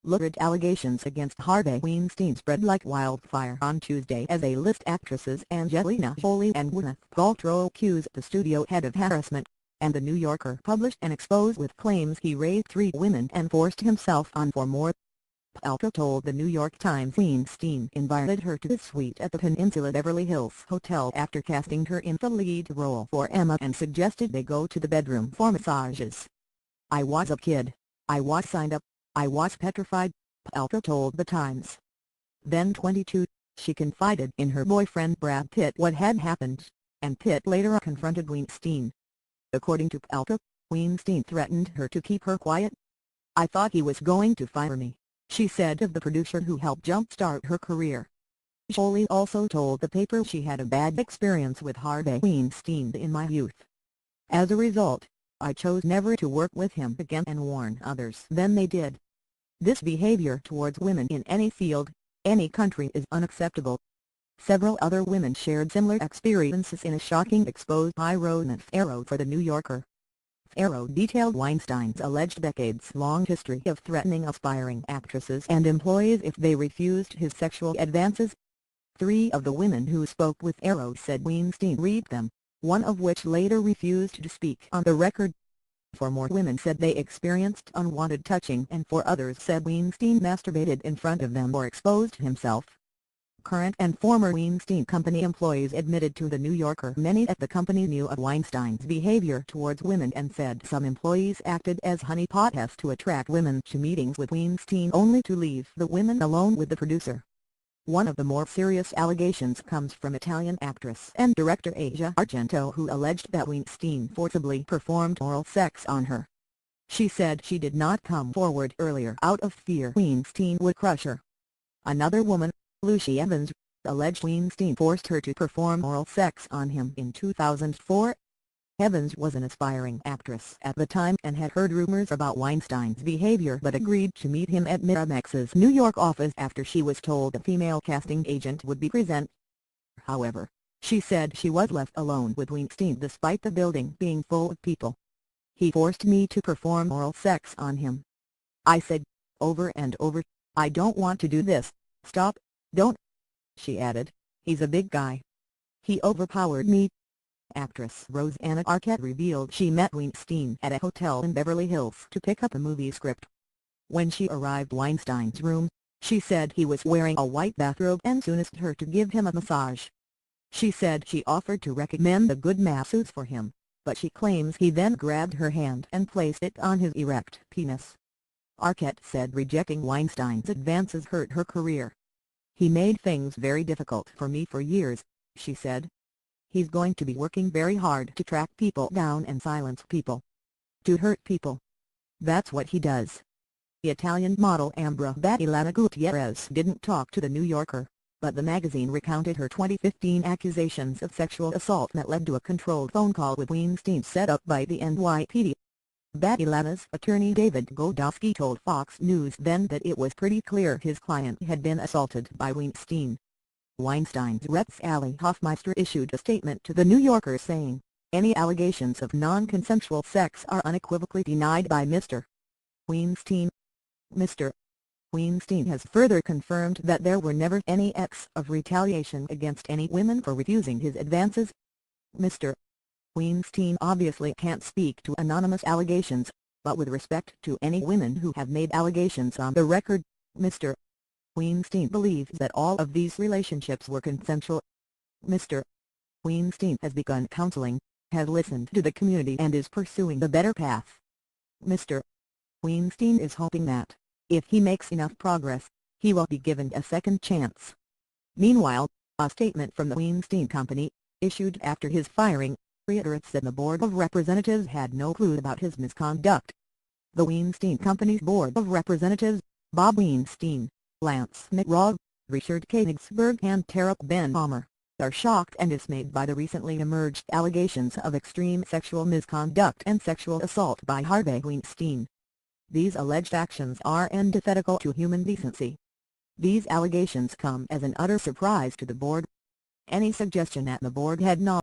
Lurid allegations against Harvey Weinstein spread like wildfire on Tuesday as A-list actresses Angelina Jolie and Gwyneth Paltrow accused the studio head of harassment, and The New Yorker published an expose with claims he raped 3 women and forced himself on 4 more. Paltrow told the New York Times Weinstein invited her to his suite at the Peninsula Beverly Hills Hotel after casting her in the lead role for Emma and suggested they go to the bedroom for massages. "I was a kid. I was signed up. I was petrified," Paltrow told the Times. Then 22, she confided in her boyfriend Brad Pitt what had happened, and Pitt later confronted Weinstein. According to Paltrow, Weinstein threatened her to keep her quiet. "I thought he was going to fire me," she said of the producer who helped jumpstart her career. Jolie also told the paper she had a bad experience with Harvey Weinstein in my youth. "As a result, I chose never to work with him again and warn others then they did. This behavior towards women in any field, any country is unacceptable." Several other women shared similar experiences in a shocking expose by Ronan Farrow for The New Yorker. Farrow detailed Weinstein's alleged decades-long history of threatening aspiring actresses and employees if they refused his sexual advances. 3 of the women who spoke with Farrow said Weinstein raped them, one of which later refused to speak on the record. 4 more women said they experienced unwanted touching and 4 others said Weinstein masturbated in front of them or exposed himself. Current and former Weinstein Company employees admitted to The New Yorker many at the company knew of Weinstein's behavior towards women and said some employees acted as honeypots to attract women to meetings with Weinstein only to leave the women alone with the producer. One of the more serious allegations comes from Italian actress and director Asia Argento, who alleged that Weinstein forcibly performed oral sex on her. She said she did not come forward earlier out of fear Weinstein would crush her. Another woman, Lucy Evans, alleged Weinstein forced her to perform oral sex on him in 2004. Evans was an aspiring actress at the time and had heard rumors about Weinstein's behavior but agreed to meet him at Miramax's New York office after she was told a female casting agent would be present. However, she said she was left alone with Weinstein despite the building being full of people. "He forced me to perform oral sex on him. I said, over and over, I don't want to do this, stop, don't," she added. "He's a big guy. He overpowered me." Actress Rosanna Arquette revealed she met Weinstein at a hotel in Beverly Hills to pick up a movie script. When she arrived at Weinstein's room, she said he was wearing a white bathrobe and soon asked her to give him a massage. She said she offered to recommend a good masseuse for him, but she claims he then grabbed her hand and placed it on his erect penis. Arquette said rejecting Weinstein's advances hurt her career. "He made things very difficult for me for years," she said. "He's going to be working very hard to track people down and silence people. To hurt people. That's what he does." The Italian model Ambra Battilana Gutierrez didn't talk to The New Yorker, but the magazine recounted her 2015 accusations of sexual assault that led to a controlled phone call with Weinstein set up by the NYPD. Battilana's attorney David Godofsky told Fox News then that it was pretty clear his client had been assaulted by Weinstein. Weinstein's Rex Ali Hofmeister issued a statement to The New Yorker saying, "Any allegations of non-consensual sex are unequivocally denied by Mr. Weinstein." Mr. Weinstein has further confirmed that there were never any acts of retaliation against any women for refusing his advances. Mr. Weinstein obviously can't speak to anonymous allegations, but with respect to any women who have made allegations on the record, Mr. Weinstein believes that all of these relationships were consensual. Mr. Weinstein has begun counseling, has listened to the community and is pursuing the better path. Mr. Weinstein is hoping that, if he makes enough progress, he will be given a second chance. Meanwhile, a statement from the Weinstein Company, issued after his firing, reiterates that the Board of Representatives had no clue about his misconduct. The Weinstein Company's Board of Representatives, Bob Weinstein, Lance McRaw, Richard Koenigsberg and Tarek Ben Palmer, are shocked and dismayed by the recently emerged allegations of extreme sexual misconduct and sexual assault by Harvey Weinstein. These alleged actions are antithetical to human decency. These allegations come as an utter surprise to the board. Any suggestion that the board had knowledge